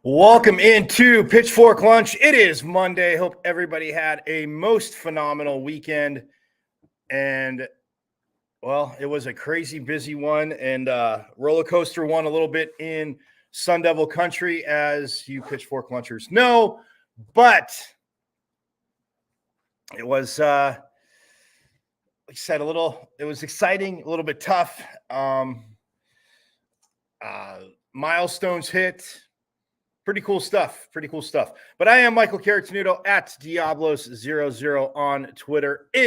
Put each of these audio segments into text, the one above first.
Welcome into Pitchfork Lunch. It is Monday. Hope everybody had a most phenomenal weekend. And, well, it was a crazy busy one and roller coaster one a little bit in Sun Devil country, as you Pitchfork Lunchers know. But it was, like I said, it was exciting, a little bit tough. Milestones hit. Pretty cool stuff. But I am Michael Caratanudo at Diablos00 on Twitter at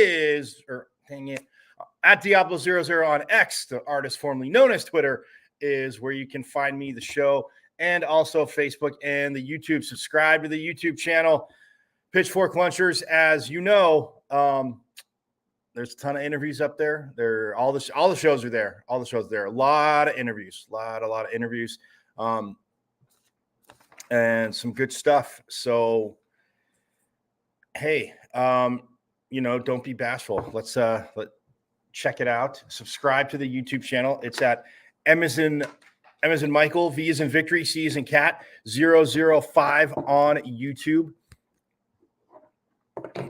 Diablo00 on X, the artist formerly known as Twitter, is where you can find me, the show, and also Facebook and the YouTube. Subscribe to the YouTube channel, Pitchfork Lunchers. As you know, there's a ton of interviews up there. All the shows are there. A lot of interviews. A lot of interviews. And some good stuff. So, hey, don't be bashful. Let's check it out. Subscribe to the YouTube channel. It's at M as in Michael, V as in Victory, C as in Cat, 005 on YouTube.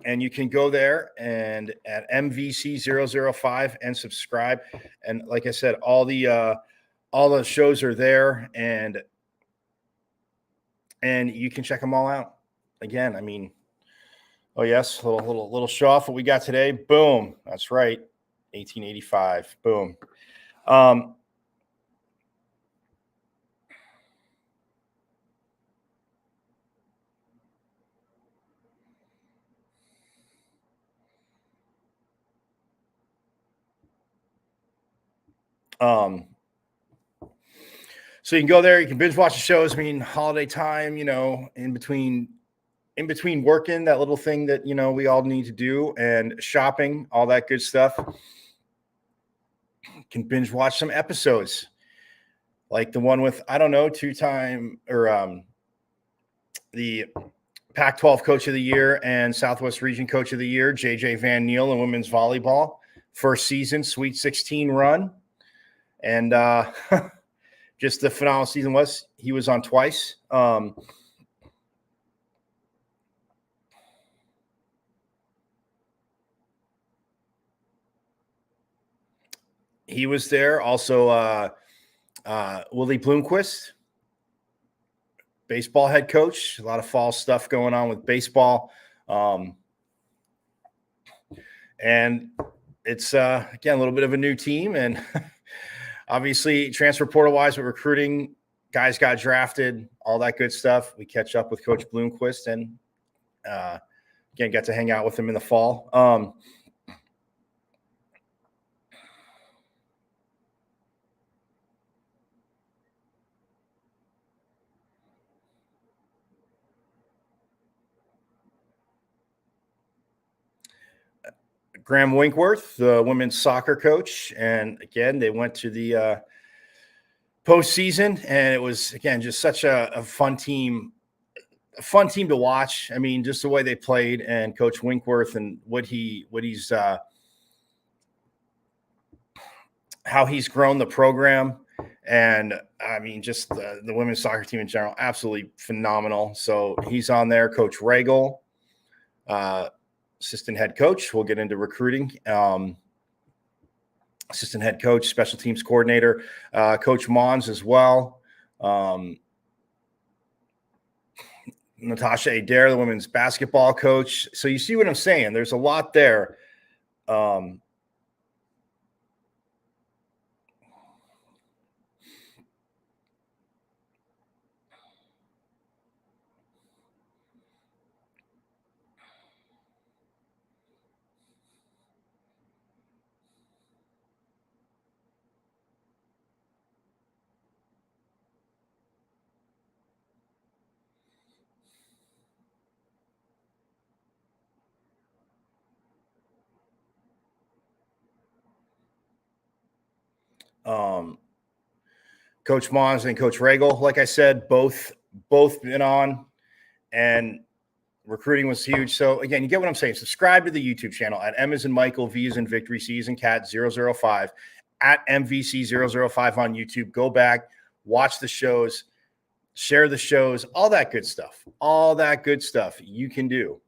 And you can go there and at MVC005 and subscribe. And like I said, all the shows are there, and you can check them all out. Again, I mean, oh yes, little show off what we got today. Boom, that's right, 1885. Boom. So you can go there, you can binge watch the shows. I mean, holiday time, in between working, that little thing that, we all need to do, and shopping, all that good stuff. You can binge watch some episodes like the one with, two-time or the Pac-12 Coach of the Year and Southwest Region Coach of the Year, JJ Van Niel in women's volleyball. First season, Sweet 16 run. And just the phenomenal season he was on twice. he was there. Also, Willie Bloomquist, baseball head coach. A lot of fall stuff going on with baseball. And it's, again, a little bit of a new team. And obviously, transfer portal wise, with recruiting, guys got drafted, all that good stuff. We catch up with Coach Bloomquist and, again, got to hang out with him in the fall. Graham Winkworth, the women's soccer coach. And again, they went to the postseason, and it was, again, just such a fun team to watch. I mean, just the way they played, and Coach Winkworth and how he's grown the program. And I mean, just the women's soccer team in general, absolutely phenomenal. So he's on there. Coach Regal, assistant head coach. We'll get into recruiting. Assistant head coach, special teams coordinator, Coach Mons as well. Natasha Adair, the women's basketball coach. So you see what I'm saying? There's a lot there. Coach Mons and Coach Regal, like I said, both been on, and recruiting was huge. So again, you get what I'm saying. Subscribe to the YouTube channel at M as in Michael, V as in Victory, C as in Cat 005 at MVC005 on YouTube. Go back, watch the shows, share the shows, all that good stuff. All that good stuff you can do.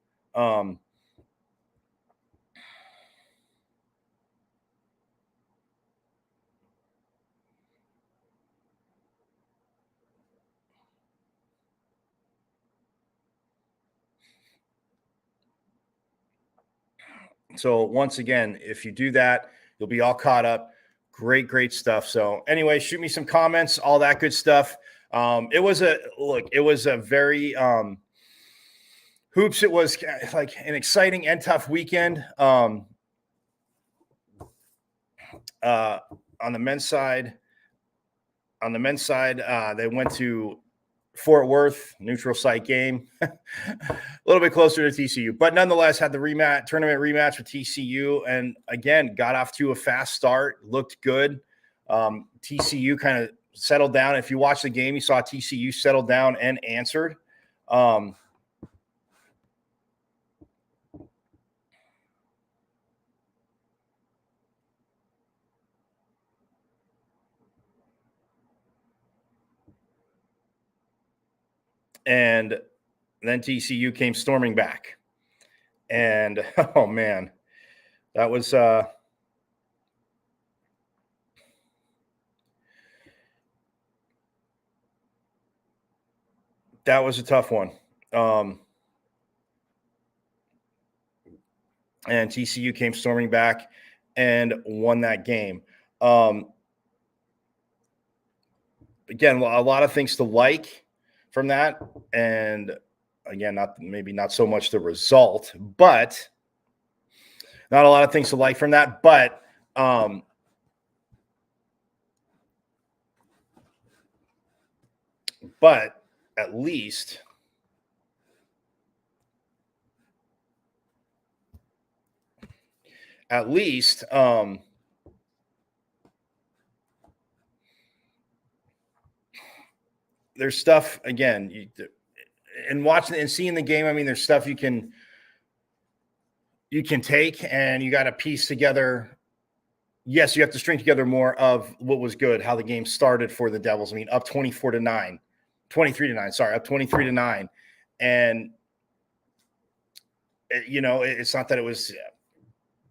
So once again, if you do that, you'll be all caught up. Great stuff. So anyway, shoot me some comments, all that good stuff. It was a very hoops. It was like an exciting and tough weekend. On the men's side, they went to Fort Worth, neutral site game, a little bit closer to TCU, but nonetheless had the tournament rematch with TCU, and again got off to a fast start, looked good. TCU kind of settled down. If you watch the game, you saw TCU settle down and answered. And then TCU came storming back. And, oh, man, that was a tough one. And TCU came storming back and won that game. Again, a lot of things to like from that, and again, not so much the result, but not a lot of things to like from that. But at least there's stuff, again, and watching and seeing the game. I mean, there's stuff you can take, and you got to piece together. Yes, you have to string together more of what was good, how the game started for the Devils. I mean, up 23-9, up 23-9. And, it's not that it was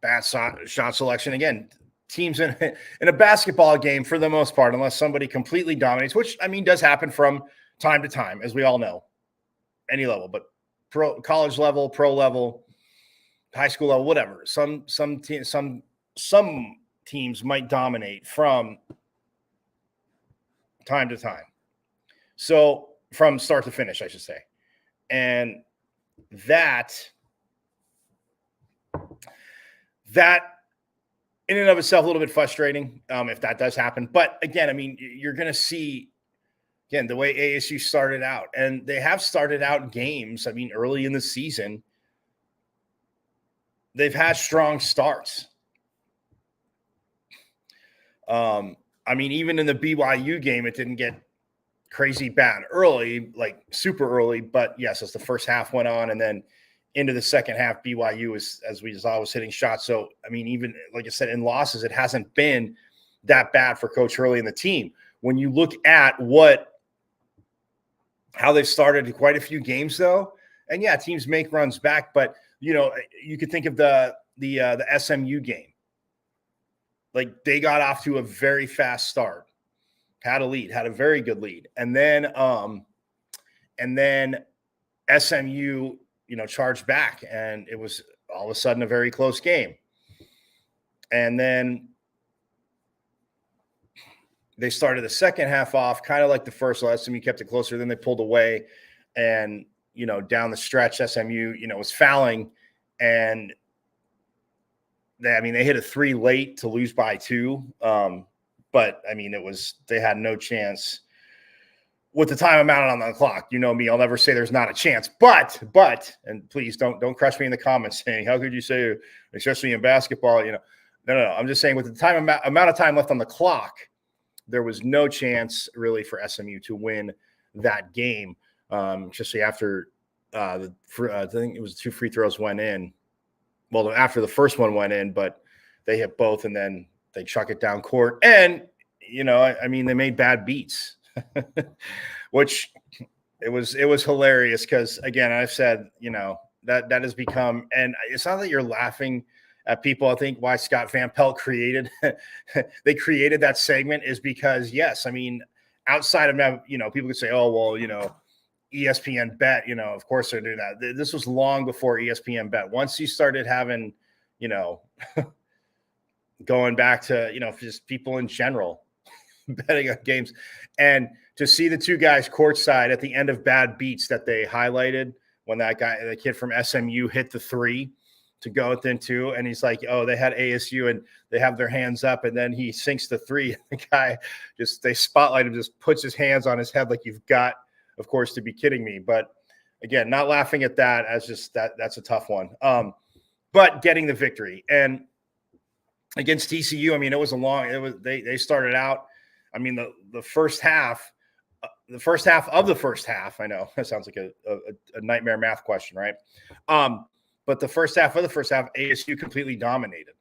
bad shot selection. Again, teams in a basketball game for the most part, unless somebody completely dominates, which I mean does happen from time to time, as we all know, any level, but college level, pro level, high school level, whatever. Some teams might dominate from time to time. So from start to finish, I should say. And that in and of itself a little bit frustrating if that does happen. But again, I mean, you're going to see, again, the way ASU started out. And they have started out games, I mean, early in the season. They've had strong starts. I mean, even in the BYU game, it didn't get crazy bad early, like super early. But yes, as the first half went on and then into the second half, BYU was, as we saw, was hitting shots. So, I mean, even like I said, in losses, it hasn't been that bad for Coach Hurley and the team. When you look at how they've started quite a few games, though, and yeah, teams make runs back, but you know, you could think of the SMU game. Like they got off to a very fast start, had a lead, had a very good lead, and then SMU, you know, charged back, and it was all of a sudden a very close game. And then they started the second half off kind of like the first. So SMU kept it closer, then they pulled away, and you know, down the stretch, SMU, you know, was fouling, and they hit a 3 late to lose by 2. But I mean, they had no chance with the time amount on the clock. You know me, I'll never say there's not a chance, but, and please don't crush me in the comments saying, how could you say, especially in basketball, you know, no. I'm just saying with the time amount of time left on the clock, there was no chance really for SMU to win that game. Especially after I think it was 2 free throws went in. Well, after the first one went in, but they hit both and then they chuck it down court. And, you know, I mean, they made bad beats, which it was hilarious because, again, I've said, you know, that has become, and it's not that you're laughing at people. I think why Scott Van Pelt they created that segment is because, yes, I mean, outside of, you know, people could say, oh, well, you know, ESPN Bet, you know, of course they're doing that. This was long before ESPN Bet. Once you started having, you know, going back to, you know, just people in general betting on games, and to see the two guys courtside at the end of bad beats that they highlighted when the kid from SMU hit the 3 to go within 2, and he's like, oh, they had ASU and they have their hands up, and then he sinks the 3. The guy they spotlight him, just puts his hands on his head like, you've got, of course, to be kidding me. But again, not laughing at that as just that's a tough one. But getting the victory, and against TCU, I mean, they started out, I mean, the first half of the first half, I know that sounds like a nightmare math question, right? But the first half of the first half, ASU completely dominated.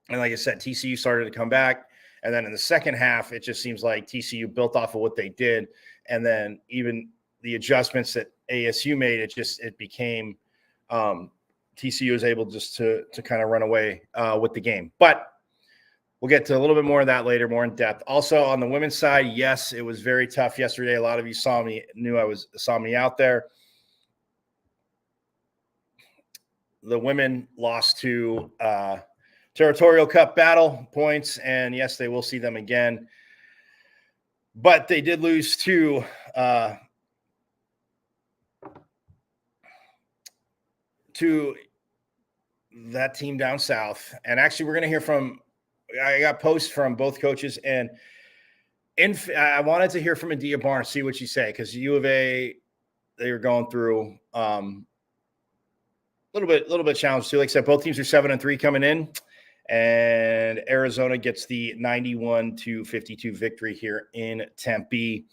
And like I said, TCU started to come back. And then in the second half, it just seems like TCU built off of what they did. And then even the adjustments that ASU made, it became TCU was able just to kind of run away with the game. But we'll get to a little bit more of that later, more in depth. Also on the women's side, yes, it was very tough yesterday. A lot of you saw me out there. The women lost to Territorial Cup battle points, and yes, they will see them again. But they did lose to that team down south. And actually, we're going to hear from – I got posts from both coaches, and I wanted to hear from Adia Barnes, see what she say, because U of A, they were going through a little bit challenged too. Like I said, both teams are 7-3 coming in. And Arizona gets the 91-52 victory here in Tempe.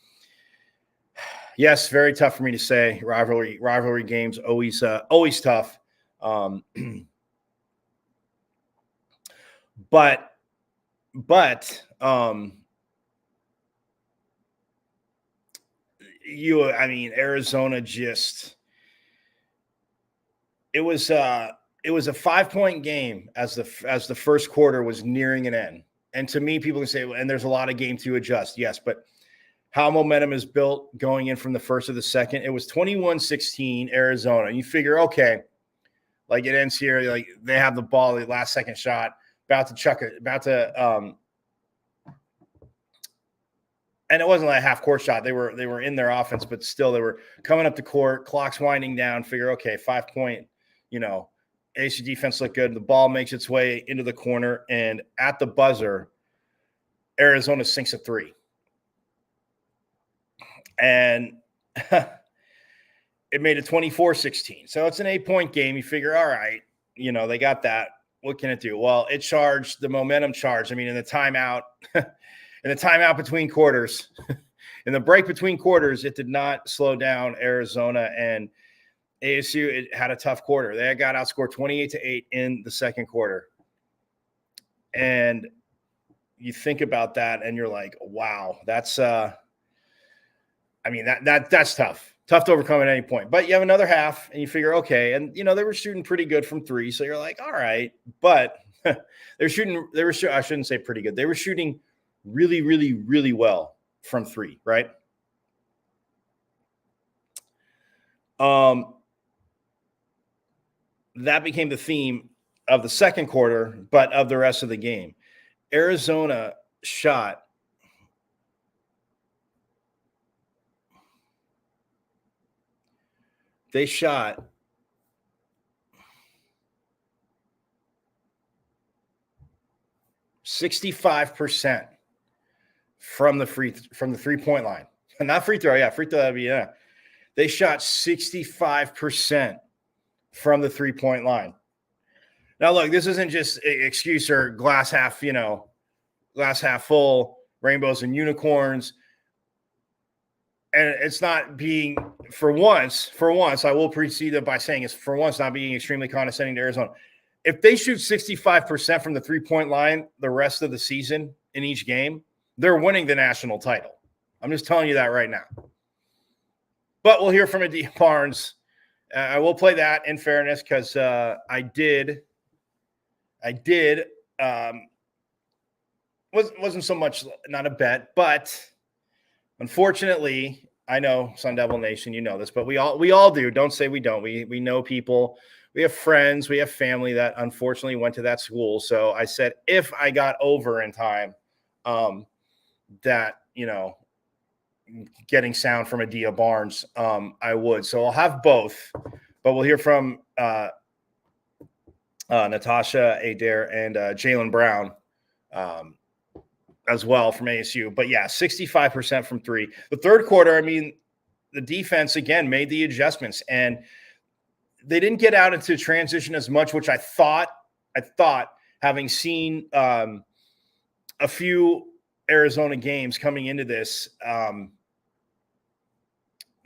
Yes, very tough for me to say. Rivalry games always tough. But Arizona just it was it was a 5-point game as the first quarter was nearing an end. And to me, people can say, and there's a lot of game to adjust. Yes, but how momentum is built going in from the first to the second, it was 21-16 Arizona. And you figure, okay, like it ends here, like they have the ball, the last second shot, about to chuck it, and it wasn't like a half court shot. They were in their offense, but still they were coming up the court, clock's winding down, figure, okay, 5-point, ASU defense looked good. The ball makes its way into the corner, and at the buzzer, Arizona sinks a three. And it made it 24-16. So it's an 8-point game. You figure, all right, they got that. What can it do? Well, it charged, the momentum charged. I mean, in the timeout, between quarters, in the break between quarters, it did not slow down Arizona, and ASU, it had a tough quarter. They got outscored 28-8 in the second quarter. And you think about that and you're like, wow, that's that's tough. Tough to overcome at any point. But you have another half and you figure, okay, and they were shooting pretty good from three. So you're like, all right. But I shouldn't say pretty good. They were shooting really, really, really well from three, right? That became the theme of the second quarter, but of the rest of the game. Arizona shot 65% from the 3-point line. Not free throw, yeah, free throw, yeah. They shot 65% from the 3-point line. Now, look, this isn't just an excuse or glass half full, rainbows and unicorns. And it's not being, for once, I will precede it by saying it's for once not being extremely condescending to Arizona. If they shoot 65% from the 3-point line the rest of the season in each game, they're winning the national title. I'm just telling you that right now. But we'll hear from Adia Barnes. I will play that in fairness because I did. Wasn't so much not a bet, but unfortunately, I know Sun Devil Nation, you know this, but we all do. Don't say we don't. We know people. We have friends. We have family that unfortunately went to that school. So I said if I got over in time, that getting sound from Adia Barnes, I would. So I'll have both, but we'll hear from Natasha Adair and Jaylen Brown as well from ASU. But yeah, 65% from three. The third quarter, the defense again made the adjustments, and they didn't get out into transition as much, which I thought having seen a few Arizona games coming into this,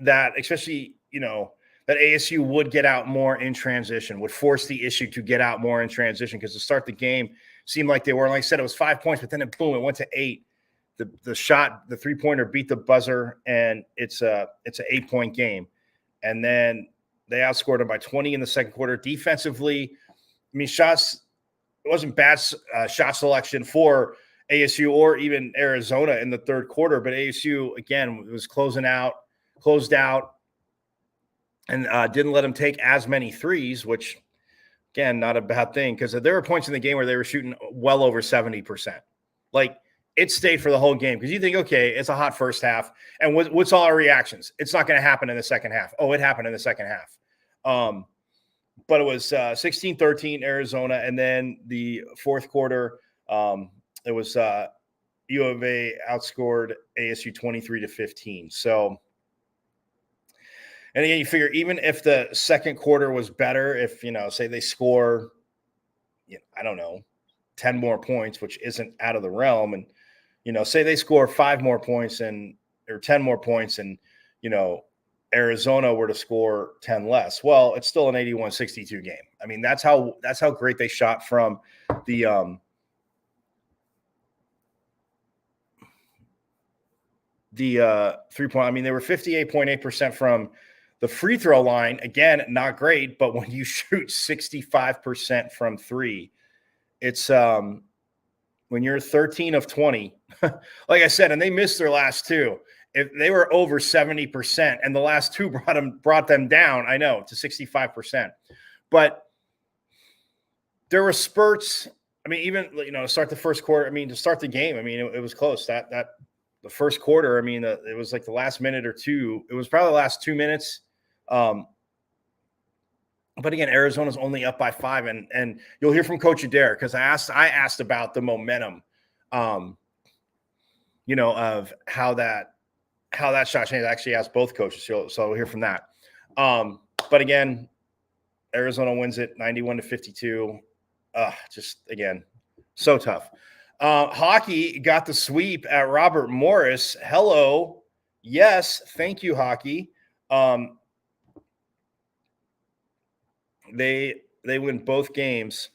that especially, that ASU would get out more in transition, would force the issue to get out more in transition, because to start the game seemed like they were, like I said, it was 5 points, but then it went to 8. The shot, the 3-pointer beat the buzzer, and it's an 8-point game. And then they outscored them by 20 in the second quarter. Defensively, shots, it wasn't bad shot selection for ASU or even Arizona in the third quarter, but ASU, again, was closed out, and didn't let them take as many threes, which, again, not a bad thing, because there were points in the game where they were shooting well over 70%. Like, it stayed for the whole game, because you think, okay, it's a hot first half, and what's all our reactions? It's not going to happen in the second half. Oh, it happened in the second half. But it was 16-13 Arizona, and then the fourth quarter, it was U of A outscored ASU 23-15. So, and again, you figure even if the second quarter was better, if, say they score, I don't know, 10 more points, which isn't out of the realm, and, say they score 5 more points or 10 more points, and, Arizona were to score 10 less. Well, it's still an 81-62 game. That's how great they shot from the 3-point. They were 58.8% from The free throw line, again, not great, but when you shoot 65% from three, it's when you're 13 of 20, like I said, and they missed their last two. If they were over 70%, and the last two brought them down, I know, to 65%. But there were spurts. I mean, even to start the first quarter. I mean, to start the game. I mean, it was close. That the first quarter. I mean, it was like the last minute or two. It was probably the last 2 minutes. But again, Arizona's only up by 5, and you'll hear from Coach Adair because I asked about the momentum, of how that shot changed. I actually asked both coaches, so we'll hear from that. But again, Arizona wins it 91-52. Just again, so tough. Hockey got the sweep at Robert Morris. Hello. Yes. Thank you, hockey. They win both games.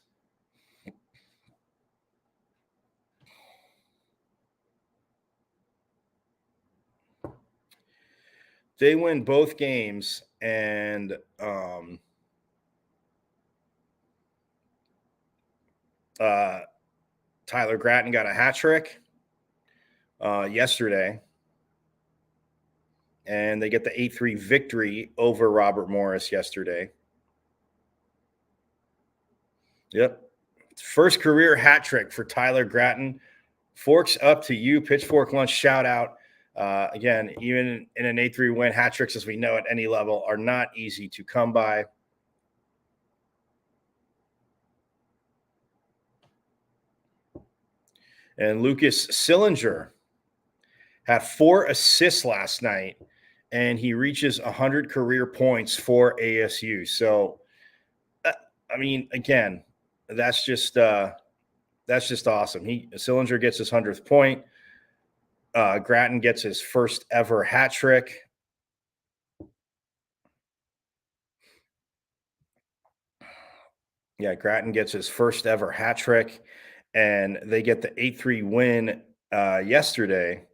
They win both games, and Tyler Gratton got a hat trick yesterday, and they get the 8-3 victory over Robert Morris yesterday. Yep. First career hat trick for Tyler Gratton. Forks up to you. Pitchfork Lunch shout out. Again, even in an 8-3 win, hat tricks, as we know at any level, are not easy to come by. And Lucas Sillinger had 4 assists last night, and he reaches 100 career points for ASU. So, I mean, again, that's just awesome. Sillinger gets his 100th point. Gratton gets his first ever hat trick. Yeah, Gratton gets his first ever hat trick, and they get the 8-3 win yesterday.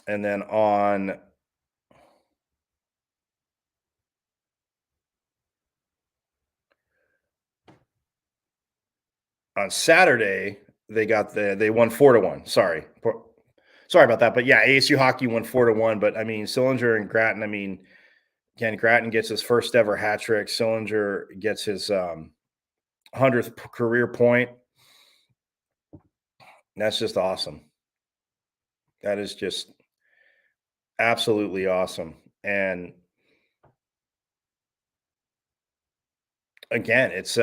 And then on Saturday, they won 4-1. Sorry about that. But yeah, ASU hockey won 4-1. But I mean, Sillinger and Gratton, I mean, again, Gratton gets his first ever hat trick. Sillinger gets his 100th career point. That's just awesome. That is just absolutely awesome. And again, it's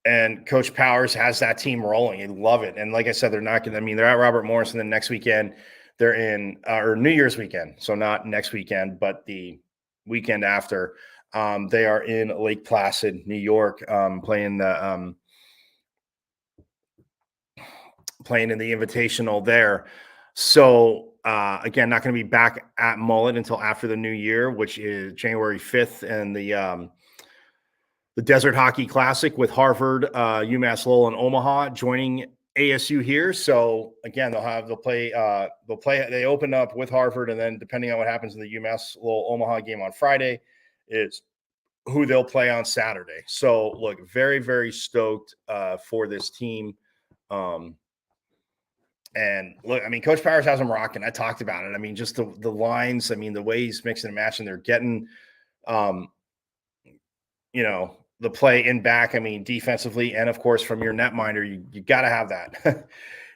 and Coach Powers has that team rolling. I love it. And like I said, they're not going to, I mean, they're at Robert Morris, and then next weekend they're in or New Year's weekend. So not next weekend, but the weekend after. They are in Lake Placid, New York, playing in the Invitational there. So again, not going to be back at Mullet until after the new year, which is January 5th, and the Desert Hockey Classic with Harvard, UMass Lowell, and Omaha joining ASU here. So again, they open up with Harvard, and then depending on what happens in the UMass Lowell Omaha game on Friday is who they'll play on Saturday. So look, very, very stoked for this team. And look, I mean, Coach Powers has them rocking. I talked about it. I mean, just the lines, I mean, the way he's mixing and matching, they're getting, the play in back. I mean, defensively, and of course, from your netminder, you got to have that.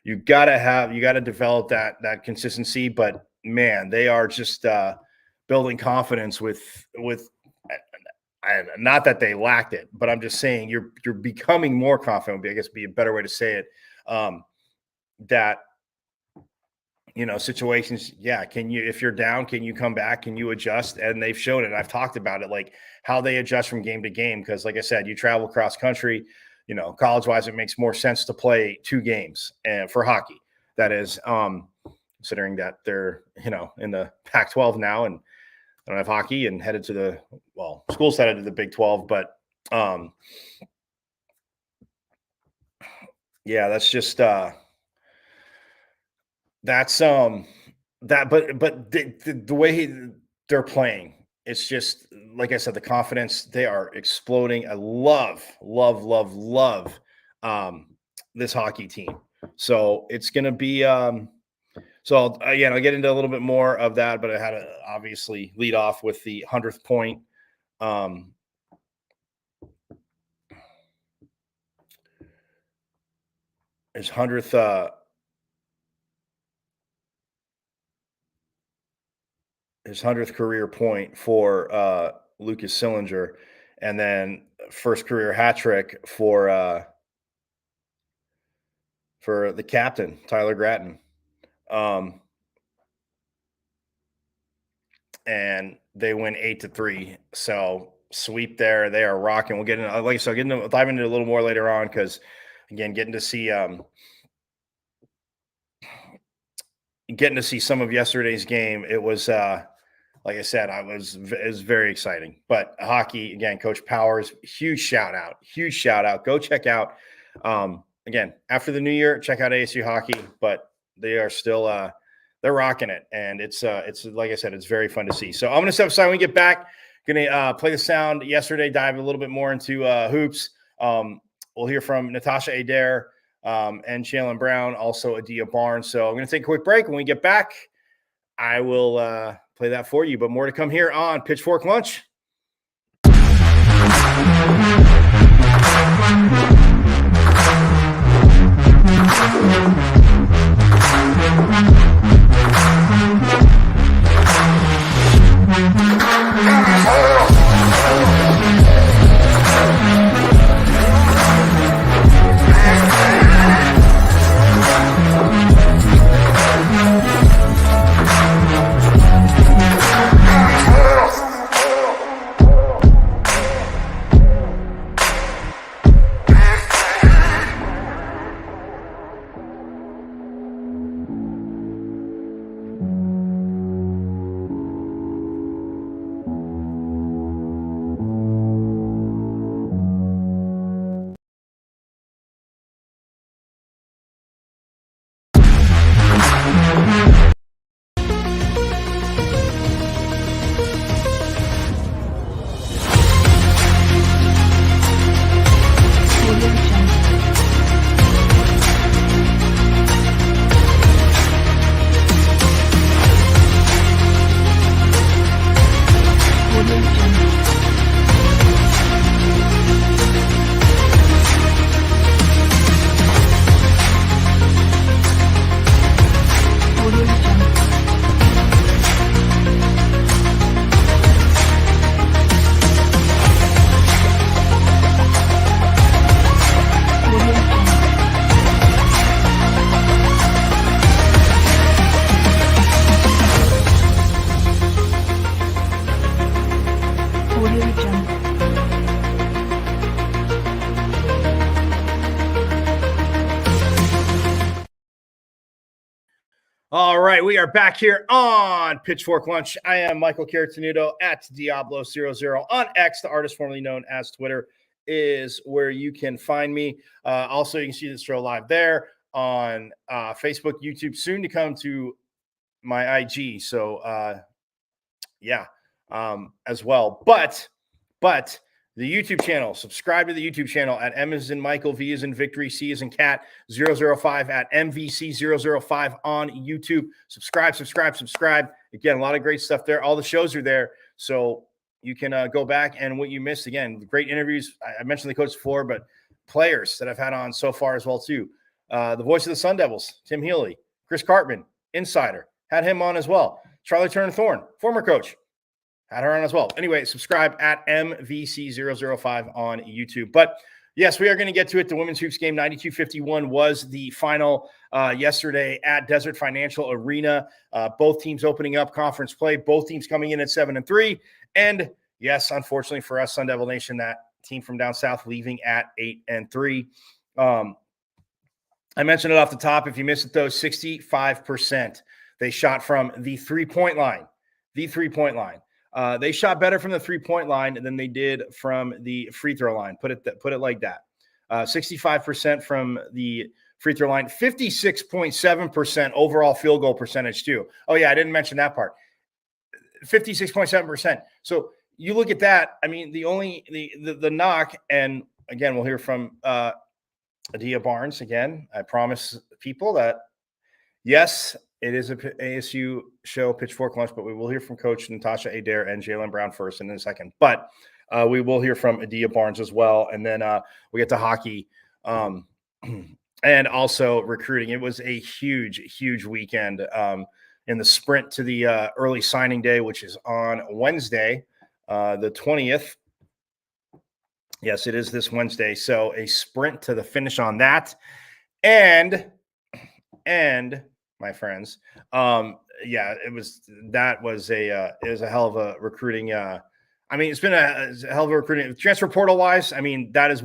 you got to develop that consistency. But man, they are just building confidence with not that they lacked it, but I'm just saying you're becoming more confident. I guess would be a better way to say it. That situations, yeah, if you're down, can you come back, can you adjust? And they've shown it. I've talked about it, like how they adjust from game to game, because like I said, you travel cross country, college wise, it makes more sense to play 2 games and for hockey, that is, considering that they're in the Pac-12 now and don't have hockey and headed to school's headed to the Big 12, but Yeah, that's just that's that but the way they're playing, it's just like I said, the confidence, they are exploding. I love um this hockey team. So it's gonna be so I'll get into a little bit more of that, but I had to obviously lead off with the 100th point. Um his 100th career point for Lucas Sillinger, and then first career hat trick for the captain Tyler Gratton. Um, and they win 8-3. So sweep there. They are rocking. We'll get into like so dive into a little more later on because again, getting to see some of yesterday's game. It was like I said, it was very exciting. But hockey again, Coach Powers, huge shout out. Go check out again after the new year. Check out ASU hockey, but they are still they're rocking it, and it's like I said, it's very fun to see. So I'm gonna step aside when we get back. Gonna play the sound yesterday, dive a little bit more into hoops. We'll hear from Natasha Adair and Shalyn Brown, also Adia Barnes. So I'm gonna take a quick break. When we get back, I will play that for you. But more to come here on Pitchfork Lunch. All right, we are back here on Pitchfork Lunch. I am Michael Caratanudo at Diablo00 on X, the artist formerly known as Twitter, is where you can find me. Also, you can see the show live there on Facebook, YouTube, soon to come to my IG. So, as well. But the YouTube channel, subscribe to the YouTube channel at M as in Michael, V as in Victory, C as in Cat, 005 at MVC005 on YouTube. Subscribe. Again, a lot of great stuff there. All the shows are there. So you can go back and what you missed, again, great interviews. I mentioned the coach before, but players that I've had on so far as well, too. The voice of the Sun Devils, Tim Healy, Chris Cartman, Insider, had him on as well. Charlie Turner-Thorne, former coach, had her on as well. Anyway, subscribe at MVC005 on YouTube. But yes, we are going to get to it. The women's hoops game, 92-51 was the final yesterday at Desert Financial Arena. Both teams opening up conference play. Both teams coming in at 7-3. And yes, unfortunately for us, Sun Devil Nation, that team from down south leaving at 8-3. I mentioned it off the top. If you missed it, though, 65%. They shot from the three-point line. They shot better from the three-point line than they did from the free throw line. Put it like that. 65% from the free throw line, 56.7% overall field goal percentage too. Oh yeah, I didn't mention that part. 56.7%. So you look at that. I mean, the knock, and again, we'll hear from Adia Barnes again. I promise people that yes, it is a ASU show, Pitchfork Lunch, but we will hear from Coach Natasha Adair and Jalen Brown first and in a second. But we will hear from Adia Barnes as well. And then we get to hockey and also recruiting. It was a huge, huge weekend in the sprint to the early signing day, which is on Wednesday, the 20th. Yes, it is this Wednesday. So a sprint to the finish on that. And my friends, yeah, it was a hell of a recruiting. I mean, it's been a hell of a recruiting transfer portal wise. I mean, that is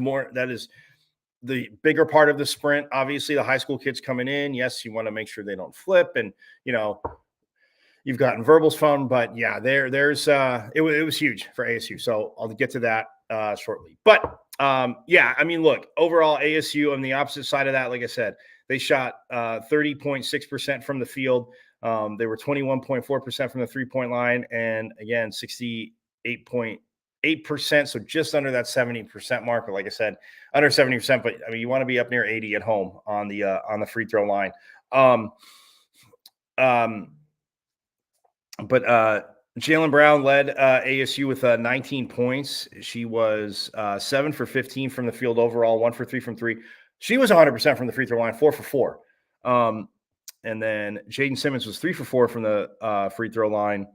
the bigger part of the sprint. Obviously, the high school kids coming in. Yes, you want to make sure they don't flip, and you've gotten verbals from, but yeah, it was huge for ASU. So I'll get to that shortly. But yeah, I mean, look, overall ASU on the opposite side of that, like I said, they shot 30.6% from the field. They were 21.4% from the 3-point line, and again, 68.8%. So just under that 70% mark. But like I said, under 70%. But I mean, you want to be up near 80 at home on the free throw line. But Jalen Brown led ASU with 19 points. She was 7 for 15 from the field overall, 1 for 3 from three. She was 100% from the free throw line, 4 for 4. And then Jaden Simmons was 3 for 4 from the free throw line.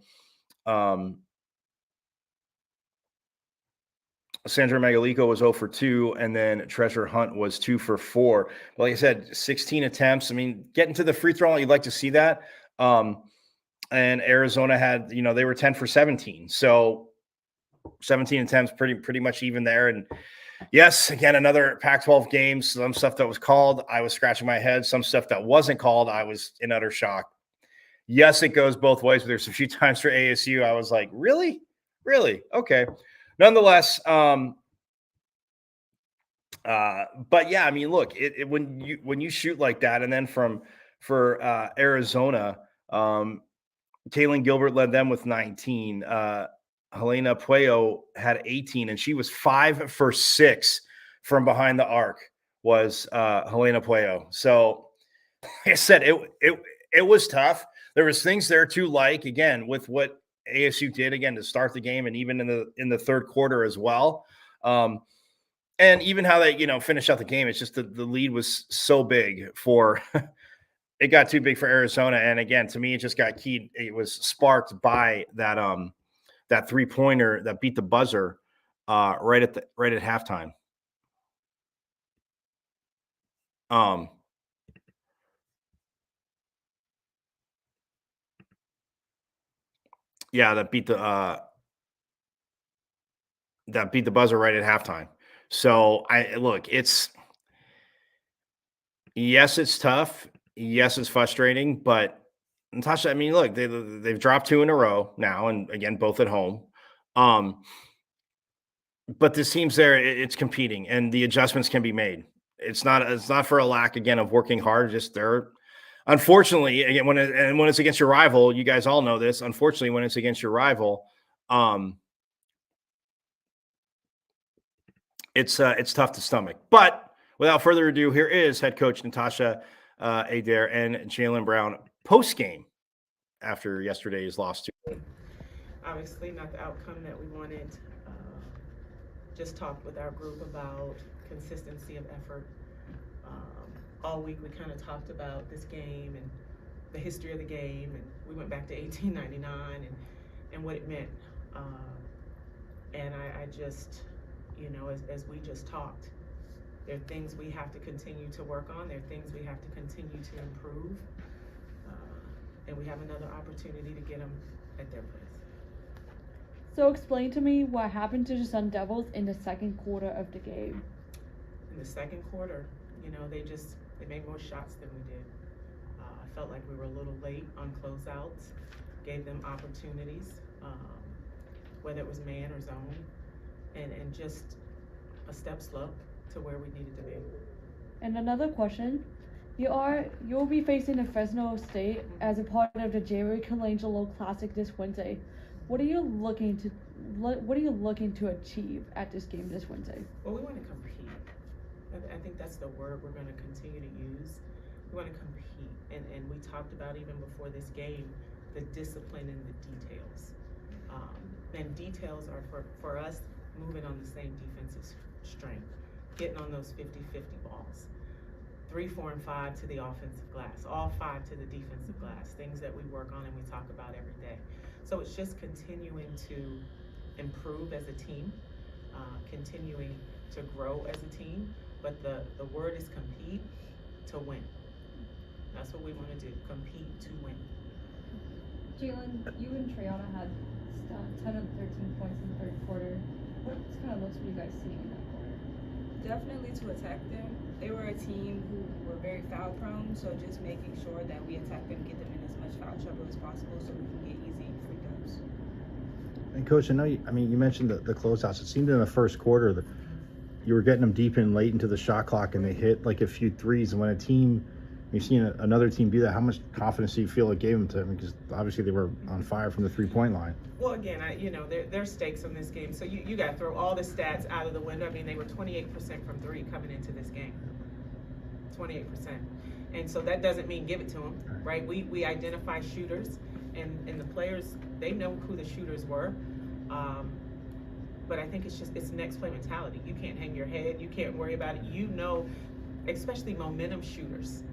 Sandra Magalico was 0 for 2, and then Treasure Hunt was 2 for 4. But like I said, 16 attempts. I mean, getting to the free throw line, you'd like to see that. And Arizona had, they were 10 for 17. So 17 attempts, pretty much even there. And yes, again, another Pac-12 game. Some stuff that was called, I was scratching my head. Some stuff that wasn't called, I was in utter shock. Yes, it goes both ways, but there's a few times for ASU I was like, really? Okay. Nonetheless, but yeah, I mean, look, when you shoot like that, and then for Arizona, Kaylin Gilbert led them with 19. Helena Puello had 18, and she was 5 for 6 from behind the arc. Was Helena Puello. So, like I said, it was tough. There was things there too, like again with what ASU did again to start the game, and even in the third quarter as well. And even how they finish out the game. It's just the lead was so big for. It got too big for Arizona, and again, to me, it just got keyed. It was sparked by that 3-pointer that beat the buzzer right at halftime. Yeah, that beat the buzzer right at halftime. So yes, it's tough. Yes, it's frustrating, but Natasha, I mean, look, they've dropped 2 in a row now, and again, both at home. But this team's there; it's competing, and the adjustments can be made. It's not for a lack again of working hard. Just they're unfortunately again when it's against your rival, you guys all know this. Unfortunately, when it's against your rival, it's tough to stomach. But without further ado, here is head coach Natasha Adair and Jalen Brown post game after yesterday's loss to. Obviously, not the outcome that we wanted. Just talked with our group about consistency of effort. All week we kind of talked about this game and the history of the game, and we went back to 1899 and what it meant. And I just, as we just talked, there are things we have to continue to work on. There are things we have to continue to improve. And we have another opportunity to get them at their place. So explain to me what happened to the Sun Devils in the second quarter of the game. In the second quarter, they made more shots than we did. I felt like we were a little late on closeouts, gave them opportunities, whether it was man or zone, and just a step slow. to where we needed to be. And another question, you'll be facing the Fresno State as a part of the Jerry Colangelo Classic this Wednesday. What are you looking to achieve at this game this Wednesday? Well, we want to compete. I think that's the word we're going to continue to use. We want to compete, and we talked about even before this game the discipline and the details. And details are for us moving on the same defensive strength, getting on those 50-50 balls. 3, 4, and 5 to the offensive glass, all 5 to the defensive glass, things that we work on and we talk about every day. So it's just continuing to improve as a team, continuing to grow as a team, but the word is compete to win. That's what we want to do, compete to win. Jalen, you and Triana had 10 of 13 points in the third quarter. What kind of looks were you guys seeing in that quarter? Definitely to attack them. They were a team who were very foul prone, so just making sure that we attack them, get them in as much foul trouble as possible so we can get easy free throws. And Coach, I know you mentioned the closeouts. It seemed in the first quarter that you were getting them deep in late into the shot clock and they hit like a few threes. And when you've seen another team do that, how much confidence do you feel it gave them to them? Because obviously they were on fire from the 3-point line. Well, again, there's stakes in this game, so you got to throw all the stats out of the window. I mean, they were 28% from 3 coming into this game, 28%, and so that doesn't mean give it to them, right? We identify shooters, and the players, they know who the shooters were, but I think it's next play mentality. You can't hang your head, you can't worry about it. Especially momentum shooters.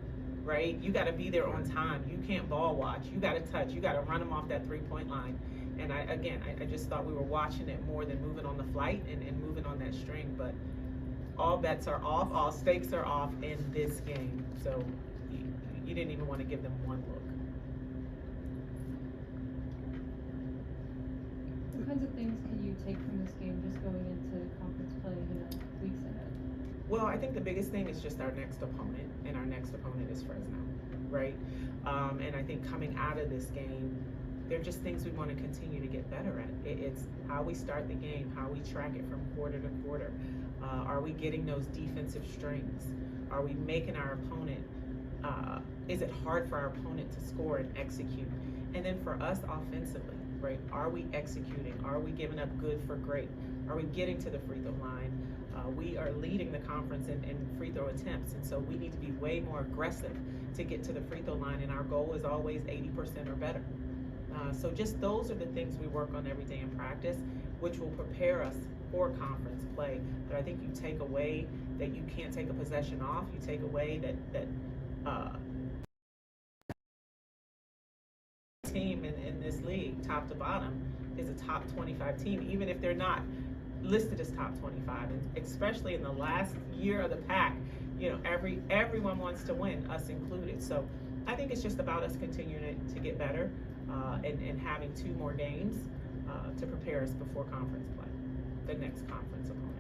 Right? You got to be there on time. You can't ball watch. You got to touch. You got to run them off that 3-point line. And I just thought we were watching it more than moving on the flight and moving on that string. But all bets are off. All stakes are off in this game. So you didn't even want to give them one look. What kinds of things can you take from this game just going into conference play in the weeks ahead? Well, I think the biggest thing is just our next opponent, and our next opponent is Fresno, right? And I think coming out of this game, there are just things we want to continue to get better at. It's how we start the game, how we track it from quarter to quarter. Are we getting those defensive strings? Are we making our opponent, is it hard for our opponent to score and execute? And then for us offensively, right? Are we executing? Are we giving up good for great? Are we getting to the free throw line? We are leading the conference in free throw attempts, and so we need to be way more aggressive to get to the free throw line, and our goal is always 80% or better. So just those are the things we work on every day in practice, which will prepare us for conference play. But I think you take away that you can't take a possession off. You take away that team in this league, top to bottom, is a top 25 team, even if they're not listed as top 25, and especially in the last year of the pack, everyone wants to win, us included. So I think it's just about us continuing to get better and having 2 more games to prepare us before conference play, the next conference opponent.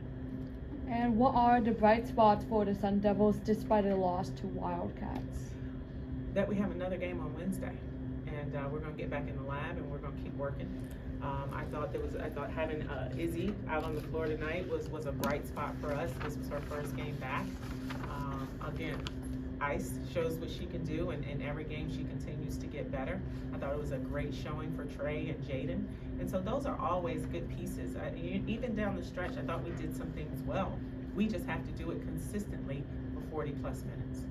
And what are the bright spots for the Sun Devils despite a loss to Wildcats? That we have another game on Wednesday, and we're going to get back in the lab and we're going to keep working. I thought having Izzy out on the floor tonight was a bright spot for us. This was her first game back. Again, Ice shows what she can do, and in every game she continues to get better. I thought it was a great showing for Trey and Jaden, and so those are always good pieces. Even down the stretch, I thought we did some things well. We just have to do it consistently for 40+ minutes.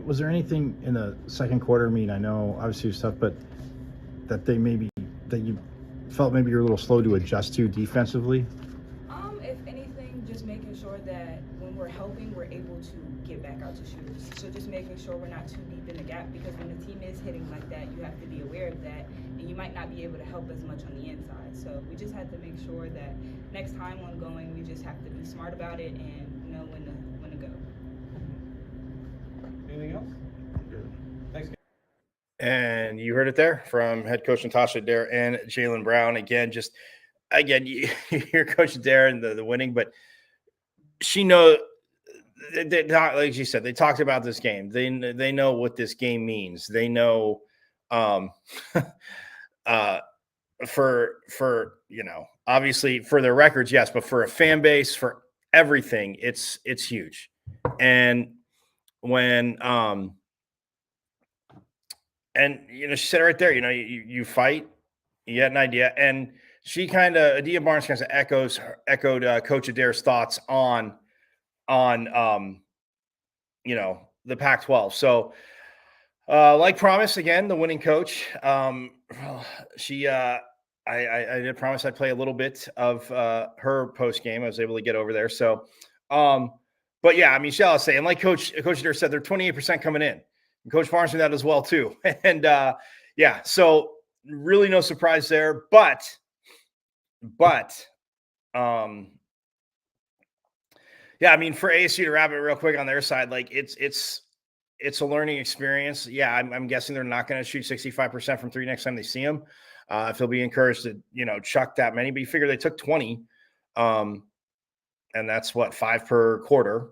Was there anything in the second quarter? I mean, I know obviously stuff, but that you felt maybe you're a little slow to adjust to defensively? If anything, just making sure that when we're helping, we're able to get back out to shooters. So just making sure we're not too deep in the gap, because when the team is hitting like that, you have to be aware of that, and you might not be able to help as much on the inside. So we just had to make sure that next time when going, we just have to be smart about it and know when to go. Anything else? Thanks. And you heard it there from head coach Natasha Adair and Jalen Brown. Again, you hear Coach Adair and the winning, but she knows, like she said, they talked about this game. They know what this game means. They know for obviously for their records, yes, but for a fan base, for everything, it's huge. And when and she said it right there, you fight, you get an idea. And she kind of Adia Barnes kind of echoed Coach Adair's thoughts on the Pac-12. So like promised, again, the winning coach, she I did promise I'd play a little bit of her post game. I was able to get over there. So but yeah, I mean, shall I say, and like Coach Adair said, they're 28% coming in. And Coach Barnes knew that as well too. And yeah, so really no surprise there. But yeah, I mean, for ASU to wrap it real quick on their side, like it's a learning experience. Yeah, I'm guessing they're not going to shoot 65% from three next time they see them. If they'll be encouraged to chuck that many, but you figure they took 20, and that's what 5 per quarter,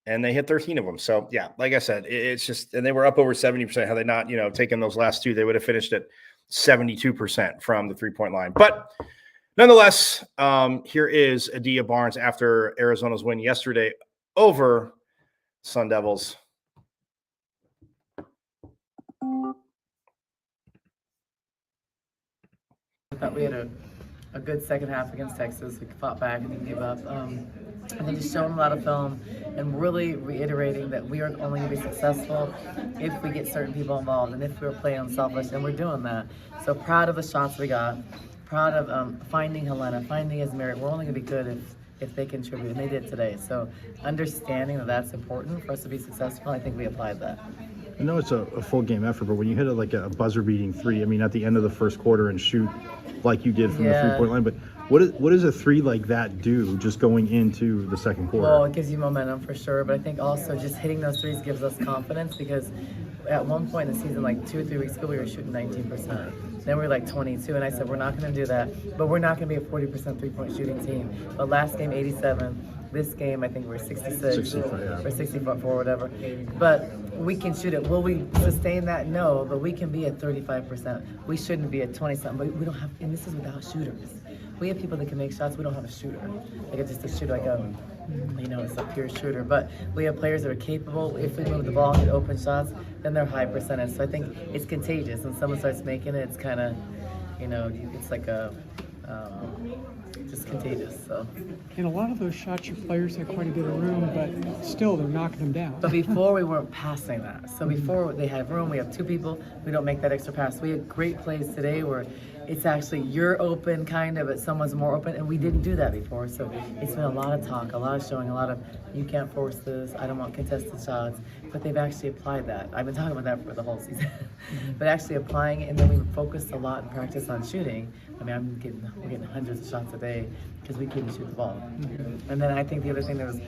and they hit 13 of them. So yeah, like I said, it's just, and they were up over 70%. Had they not taken those last two, they would have finished at 72% from the 3-point line. But nonetheless, here is Adia Barnes after Arizona's win yesterday over Sun Devils. I thought we had a good second half against Texas. We fought back and didn't give up. I think just showing a lot of film and really reiterating that we are only going to be successful if we get certain people involved and if we're playing unselfish, and we're doing that. So proud of the shots we got. Proud of finding Helena, finding Ismerit. We're only going to be good if they contribute, and they did today. So understanding that that's important for us to be successful, I think we applied that. I know it's a full game effort, but when you hit a buzzer beating three, I mean, at the end of the first quarter and shoot like you did from the 3-point line, but what does a three like that do just going into the second quarter? Well, it gives you momentum for sure, but I think also just hitting those threes gives us confidence, because at one point in the season, like 2 or 3 weeks ago, we were shooting 19%. Then we were like 22, and I said, we're not going to do that, but we're not going to be a 40% three-point shooting team. But last game, 87. This game, I think we're 66, 65, yeah. or 64, whatever. But we can shoot it. Will we sustain that? No, but we can be at 35%. We shouldn't be at 20-something, but we don't have, and this is without shooters. We have people that can make shots. We don't have a shooter. Like it's just a shooter, it's a pure shooter. But we have players that are capable. If we move the ball and get open shots, then they're high percentage. So I think it's contagious. When someone starts making it, it's kind of, it's like a, just contagious. So. And a lot of those shots, your players had quite a bit of room, but still they're knocking them down. But before we weren't passing that. So before they have room, we have 2 people, we don't make that extra pass. We had great plays today where it's actually you're open kind of, but someone's more open, and we didn't do that before. So it's been a lot of talk, a lot of showing, a lot of you can't force this, I don't want contested shots, but they've actually applied that. I've been talking about that for the whole season. But actually applying it, and then we focused a lot in practice on shooting. I mean, we're getting hundreds of shots a day because we couldn't shoot the ball. And then I think the other thing that was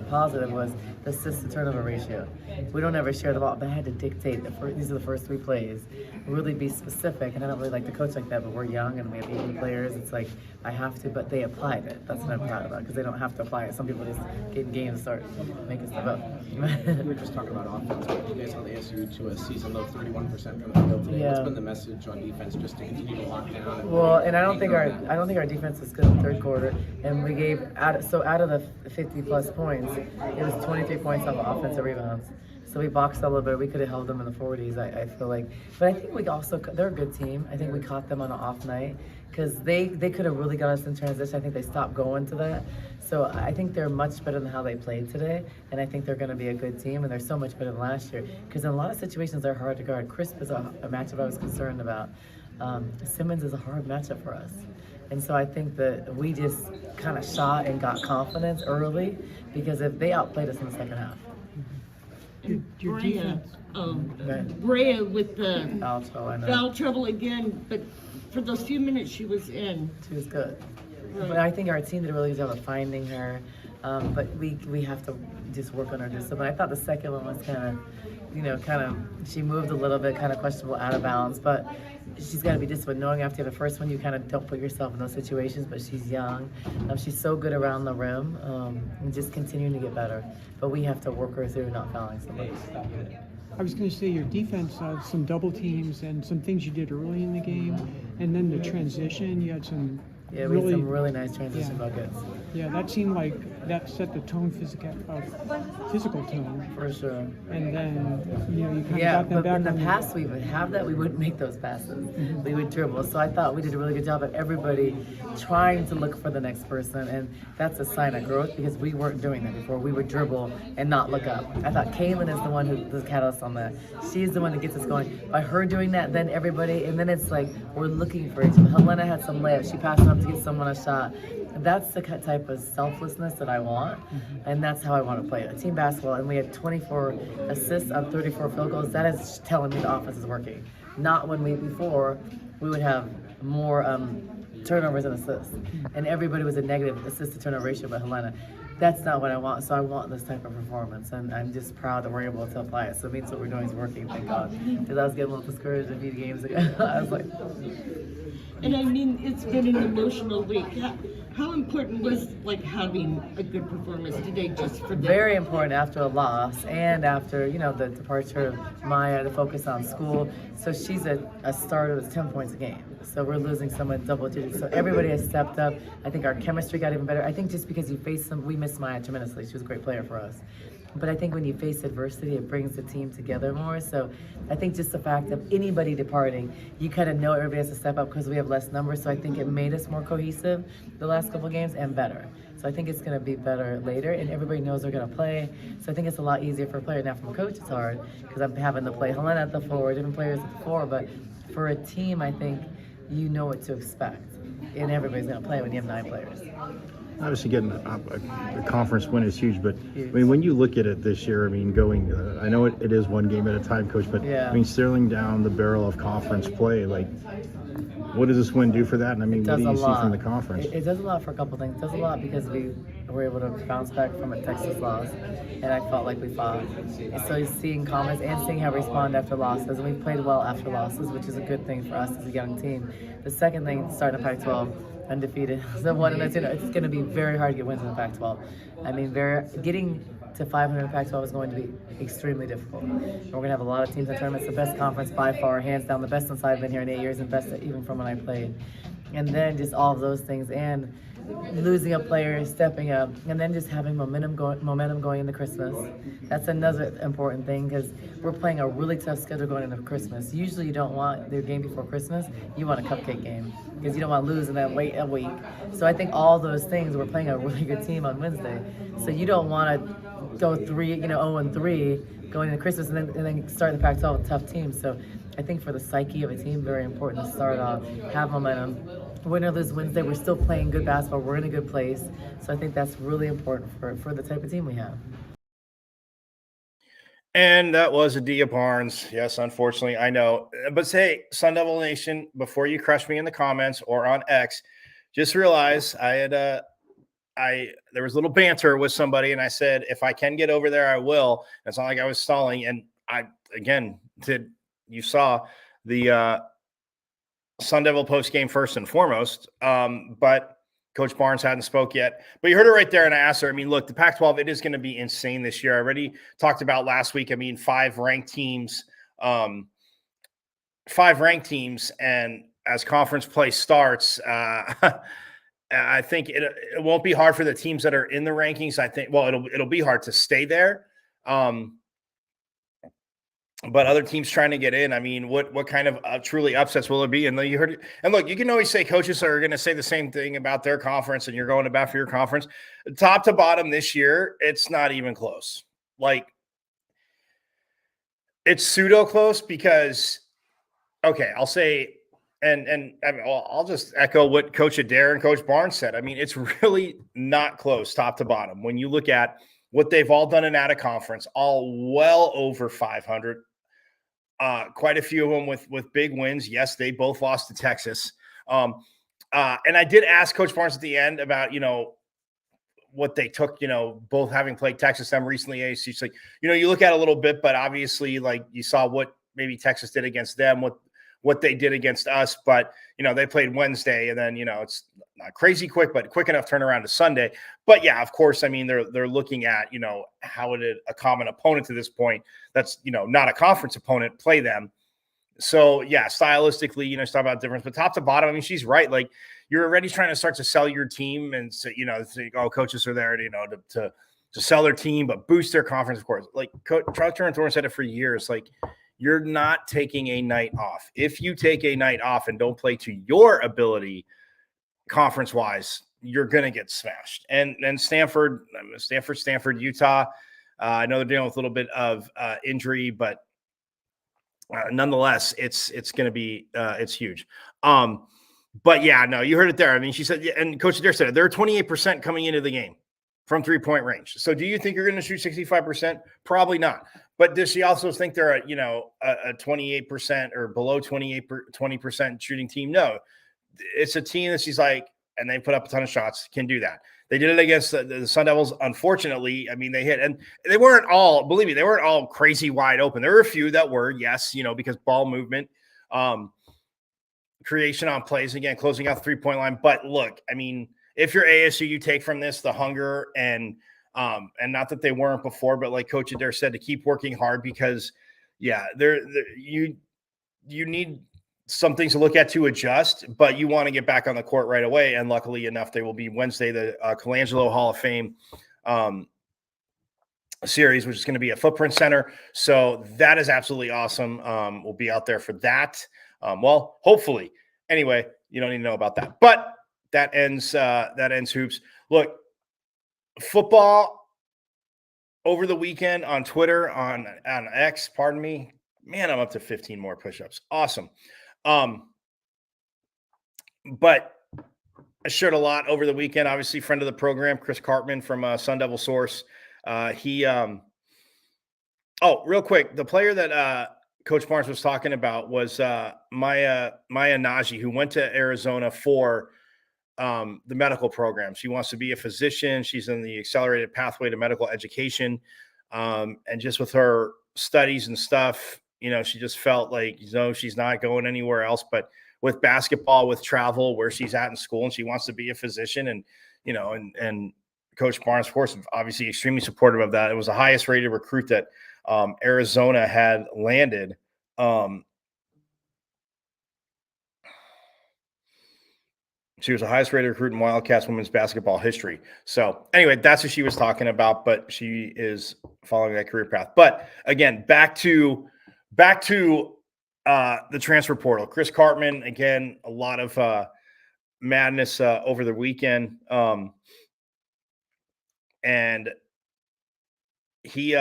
positive was the assist to turnover ratio. We don't ever share the ball, but I had to dictate these are the first 3 plays, really be specific. And I don't really like to coach like that, but we're young and we have 80 players. It's like I have to, but they applied it. That's what I'm proud about, because they don't have to apply it. Some people just get in games and start making stuff up. We were just talking about offense, but you guys held ASU to a season low 31% from the field today. What's been the message on defense, just to continue to lock down? Well, and I don't think our defense was good in the third quarter, and we gave out of the 50+ points, it was 23 points off of offensive rebounds. So we boxed a little bit. We could have held them in the 40s, I feel like. But I think they're a good team. I think we caught them on an off night, because they could have really got us in transition. I think they stopped going to that. So I think they're much better than how they played today, and I think they're going to be a good team, and they're so much better than last year, because in a lot of situations they're hard to guard. Crisp is a matchup I was concerned about. Simmons is a hard matchup for us. And so I think that we just kind of shot and got confidence early, because if they outplayed us in the second half. Your defense. Brea with the I foul trouble again, but for those few minutes she was in. She was good. Right. But I think our team did a really good job of finding her. But we have to just work on her discipline. I thought the second one was kind of, she moved a little bit, kind of questionable, out of bounds, but she's got to be disciplined. Knowing after the first one, you kind of don't put yourself in those situations, but she's young. She's so good around the rim, and just continuing to get better. But we have to work her through not fouling somebody. I was going to say your defense, some double teams and some things you did early in the game, and then the transition, you had some we had some really nice transition buckets. Yeah, that seemed like that set the tone, physical tone. For sure. And then, you know, you kind of Yeah, got them but back in the on past we would have that, we wouldn't make those passes. We would dribble. So I thought we did a really good job of everybody trying to look for the next person, and that's a sign of growth because we weren't doing that before. We would dribble and not look up. I thought Kaylin is the one who's the catalyst on that. She's the one that gets us going. By her doing that, then everybody, and then it's like we're looking for each other. Helena had some layups. She passed it up to get someone a shot. That's the type of selflessness that I want, and that's how I want to play it. Team basketball, and we had 24 assists on 34 field goals. That is telling me the offense is working. Not when before we would have more turnovers and assists, and everybody was a negative assist to turnover ratio but Helena. That's not what I want, so I want this type of performance, and I'm just proud that we're able to apply it. So it means what we're doing is working, thank God. Because I was getting a little discouraged a few games ago. I was like... And I mean, it's been an emotional week. How important was like having a good performance today just for them? Very important after a loss and after, you know, the departure of Maya to focus on school. So she's a starter that's 10 points a game. So we're losing someone double digits. So everybody has stepped up. I think our chemistry got even better. I think just because you face some, we missed Maya tremendously. She was a great player for us. But I think when you face adversity, it brings the team together more. So I think just the fact of anybody departing, you kind of know everybody has to step up because we have less numbers. So I think it made us more cohesive the last couple of games and better. So I think it's going to be better later, and everybody knows they're going to play. So I think it's a lot easier for a player. Now from a coach, it's hard because I'm having to play Helena at the 4, different players at the 4. But for a team, I think you know what to expect, and everybody's going to play when you have 9 players. Obviously, getting a conference win is huge, but I mean, when you look at it this year, I mean, going, I know it is one game at a time, Coach, but yeah. I mean, staring down the barrel of conference play, like, what does this win do for that? And I mean, what do you see from the conference? It does a lot for a couple things. It does a lot because we were able to bounce back from a Texas loss, and I felt like we fought. And so seeing comments and seeing how we respond after losses, and we played well after losses, which is a good thing for us as a young team. The second thing, starting a Pac-12 undefeated, so 1-2, it's going to be very hard to get wins in the Pac-12. I mean, getting to 500 in the Pac-12 is going to be extremely difficult. We're going to have a lot of teams in tournaments. The best conference by far, hands down, the best since I've been here in 8 years, and best even from when I played. And then just all of those things, and losing a player, stepping up, and then just having momentum going into Christmas. That's another important thing because we're playing a really tough schedule going into Christmas. Usually you don't want the game before Christmas, you want a cupcake game because you don't want to lose and then wait a week. So I think all those things, we're playing a really good team on Wednesday. So you don't want to go 0-3 going into Christmas and then start the Pac-12 with tough teams. So I think for the psyche of a team, very important to start off, have momentum. Win or lose Wednesday, we're still playing good basketball. We're in a good place. So I think that's really important for the type of team we have. And that was Adia Barnes. Yes, unfortunately, I know. But hey, Sun Devil Nation, before you crush me in the comments or on X, just realize there was a little banter with somebody, and I said, if I can get over there, I will. It's not like I was stalling. And you saw the Sun Devil post game first and foremost, but Coach Barnes hadn't spoke yet. But you heard it right there, and I asked her, I mean, look, the Pac-12, it is going to be insane this year. I already talked about last week, I mean, 5 ranked teams, and as conference play starts, I think it won't be hard for the teams that are in the rankings. I think, well, it'll be hard to stay there. But other teams trying to get in, I mean, what kind of truly upsets will it be? And you heard it. And look, you can always say coaches are going to say the same thing about their conference, and you're going to bat for your conference. Top to bottom this year, it's not even close. Like, it's pseudo close because, okay, I'll say, and I mean, I'll just echo what Coach Adair and Coach Barnes said. I mean, it's really not close top to bottom. When you look at what they've all done in out of conference, all well over 500. Quite a few of them with big wins. Yes, they both lost to Texas. And I did ask Coach Barnes at the end about, what they took, both having played Texas, them recently. She's like, you look at it a little bit, but obviously, like, you saw what maybe Texas did against them, what they did against us. But, they played Wednesday, and then, it's not crazy quick, but quick enough turnaround to Sunday. But yeah, of course, I mean, they're looking at, how would a common opponent to this point that's, not a conference opponent play them. So yeah, stylistically, talk about difference, but top to bottom, I mean, she's right. Like, you're already trying to start to sell your team and say, coaches are there, to sell their team, but boost their confidence, of course. Like Charles Turner Thorne said it for years, like you're not taking a night off. If you take a night off and don't play to your ability conference wise, you're going to get smashed. And Stanford, Utah, I know they're dealing with a little bit of injury, but nonetheless, it's going to be, it's huge. But yeah, no, you heard it there. I mean, she said, and Coach Adair said it, they're 28% coming into the game from 3-point range. So do you think you're going to shoot 65%? Probably not. But does she also think they're a 28% or below 20% shooting team? No, it's a team that she's like, and they put up a ton of shots, can do that. They did it against the Sun Devils. Unfortunately, I mean, they hit, and they weren't all, believe me, they weren't all crazy wide open. There were a few that were, yes, because ball movement, creation on plays, again, closing out the 3-point line. But look, I mean, if you're ASU, you take from this the hunger and not that they weren't before, but like Coach Adair said, to keep working hard because, yeah, you need some things to look at to adjust, but you want to get back on the court right away. And luckily enough, they will be Wednesday, the Colangelo Hall of Fame series, which is going to be at Footprint Center. So that is absolutely awesome. We'll be out there for that. Well, hopefully. Anyway, you don't need to know about that. But that ends hoops. Look, football over the weekend on Twitter, on X, pardon me. Man, I'm up to 15 more push-ups. Awesome. But I shared a lot over the weekend. Obviously, friend of the program, Chris Cartman from Sun Devil Source. Real quick, the player that Coach Barnes was talking about was Maya Najee, who went to Arizona for the medical program. She wants to be a physician. She's in the accelerated pathway to medical education. And just with her studies and stuff, she just felt like, she's not going anywhere else, but with basketball, with travel, where she's at in school, and she wants to be a physician. And, and Coach Barnes, of course, obviously extremely supportive of that. It was the highest rated recruit that Arizona had landed. She was the highest rated recruit in Wildcats women's basketball history. So anyway, that's what she was talking about, but she is following that career path. But again, back to the transfer portal. Chris Cartman, again, a lot of madness over the weekend. And he,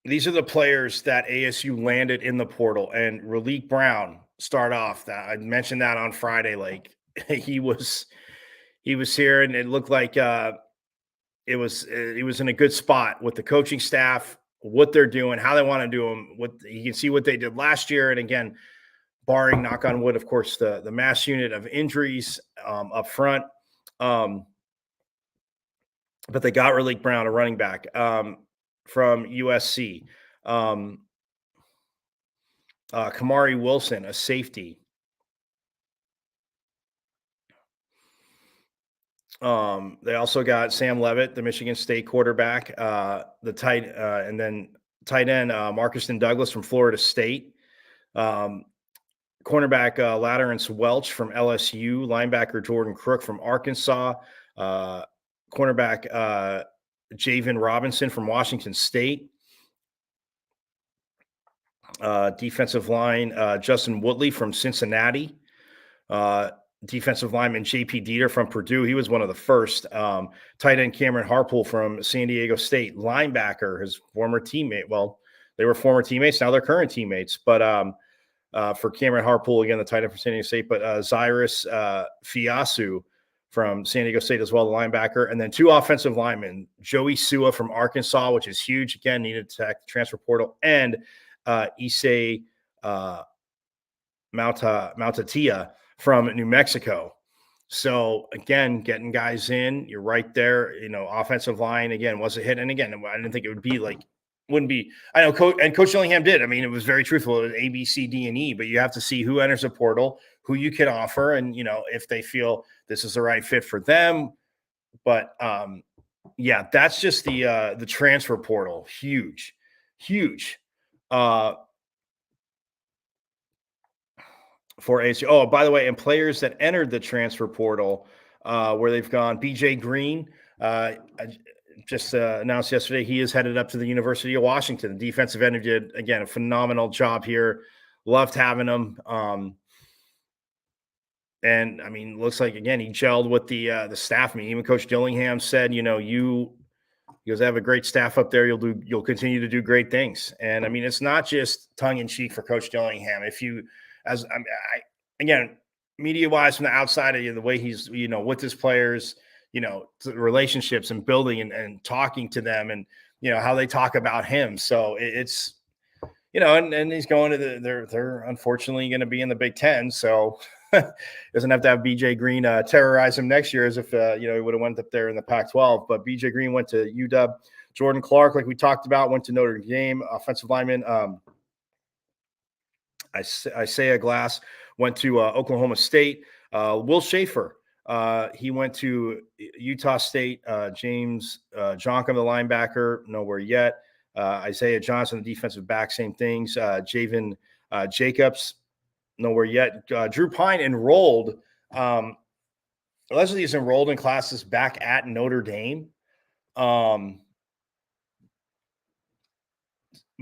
these are the players that ASU landed in the portal, and Raleek Brown start off. That I mentioned that on Friday. Like he was here, and it looked like he was in a good spot with the coaching staff, what they're doing, how they want to do them. What you can see what they did last year, and again, barring knock on wood, of course, the mass unit of injuries up front. But they got Raleek Brown, a running back. From USC, Kamari Wilson, a safety. They also got Sam Levitt, the Michigan State quarterback, and then tight end Marcuston Douglas from Florida State, cornerback Laterance Welch from LSU, linebacker Jordan Crook from Arkansas, cornerback Javen Robinson from Washington State. Defensive line, Justin Woodley from Cincinnati. Defensive lineman J.P. Dieter from Purdue. He was one of the first. Tight end Cameron Harpool from San Diego State. Linebacker, his former teammate. Well, they were former teammates. Now they're current teammates. But for Cameron Harpool, again, the tight end from San Diego State. But Zyrus Fiasu from San Diego State as well, the linebacker. And then two offensive linemen, Joey Sua from Arkansas, which is huge. Again, needed to attack the transfer portal. And Issei Mautatia from New Mexico. So, again, getting guys in, you're right there. Offensive line, again, was a hit. And, again, I didn't think it would be wouldn't be. I know Coach Dillingham did. I mean, it was very truthful. It was A, B, C, D, and E. But you have to see who enters the portal, who you can offer, and if they feel this is the right fit for them, But yeah, that's just the transfer portal. Huge, huge. For ASU. Oh, by the way, and players that entered the transfer portal, where they've gone, BJ Green, just announced yesterday he is headed up to the University of Washington. The defensive end who did, again, a phenomenal job here. Loved having him. And I mean, looks like, again, he gelled with the staff. I mean, even Coach Dillingham said, he goes, I have a great staff up there. You'll continue to do great things. And I mean, it's not just tongue in cheek for Coach Dillingham. If you, as again, media wise from the outside of you, the way he's, with his players, the relationships and building and talking to them and, how they talk about him. So it's, and he's going to they're unfortunately going to be in the Big Ten. So doesn't have to have BJ Green terrorize him next year as if, he would have went up there in the Pac-12. But BJ Green went to UW. Jordan Clark, like we talked about, went to Notre Dame. Offensive lineman Isaiah Glass went to Oklahoma State. Will Schaefer, he went to Utah State. James Jonkum, the linebacker, nowhere yet. Isaiah Johnson, the defensive back, same things. Javen Jacobs, nowhere yet. Drew Pine enrolled. Leslie is enrolled in classes back at Notre Dame.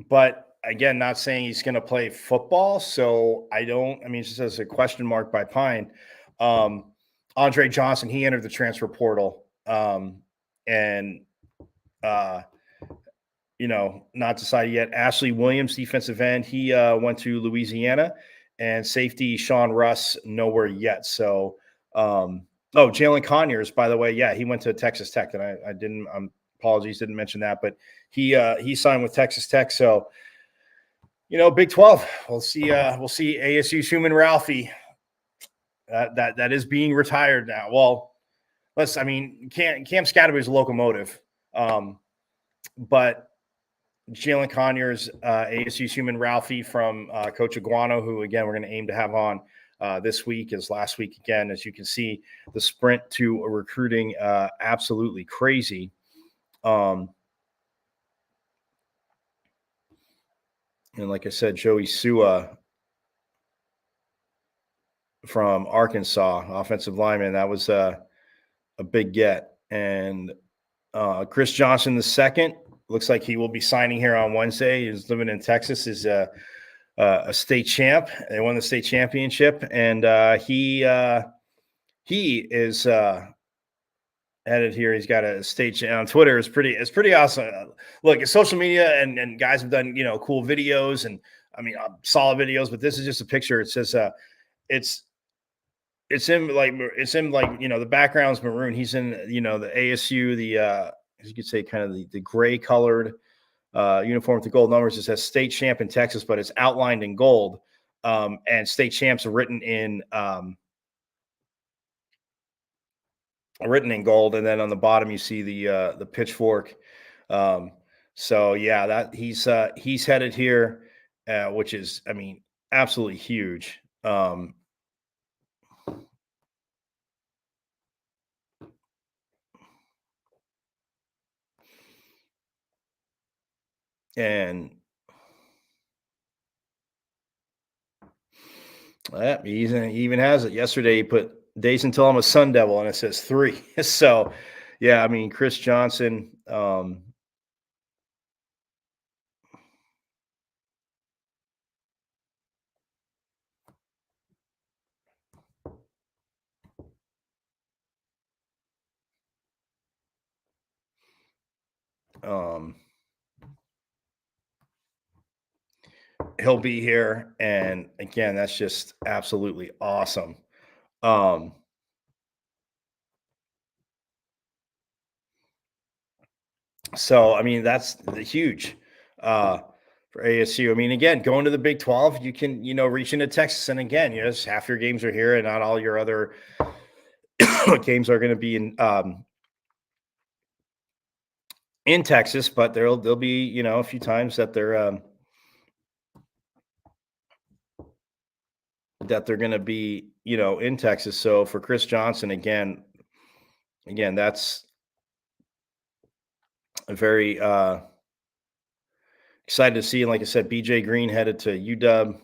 But again, not saying he's going to play football. So it just says a question mark by Pine. Andre Johnson, he entered the transfer portal. Not decided yet. Ashley Williams, defensive end, he went to Louisiana. And safety Sean Russ, nowhere yet. So, Jalen Conyers, by the way, yeah, he went to Texas Tech, and I didn't. Apologies, didn't mention that, but he signed with Texas Tech. So, Big 12. We'll see ASU's Human Ralphie. That is being retired now. Well, Cam Scatterby is a locomotive, but Jalen Conyers, ASU's Human Ralphie from Coach Iguano, who, again, we're going to aim to have on this week as last week. Again, as you can see, the sprint to recruiting absolutely crazy. And like I said, Joey Sua from Arkansas, offensive lineman, that was a big get. And Chris Johnson II, looks like he will be signing here on Wednesday. He's living in Texas, is a state champ. They won the state championship, and he is headed here. He's got a state on Twitter. It's pretty awesome. Look, it's social media, and guys have done cool videos and solid videos, but this is just a picture. It says it's him like the background's maroon. He's in the ASU, the as you could say, kind of the gray colored uniform with the gold numbers. It says state champ in Texas, but it's outlined in gold. And state champs are written in gold. And then on the bottom, you see the pitchfork. So yeah, that he's headed here, which is, absolutely huge. And he even has it. Yesterday, he put days until I'm a Sun Devil, and it says 3. So, yeah, Chris Johnson. He'll be here, and again, that's just absolutely awesome. So that's huge for ASU. Again, going to the Big 12, you can reach into Texas, and again, half your games are here, and not all your other games are going to be in Texas, but there'll be a few times that they're going to be in Texas. So for Chris Johnson, again, again, that's a very excited to see. And like I said, BJ Green headed to UW.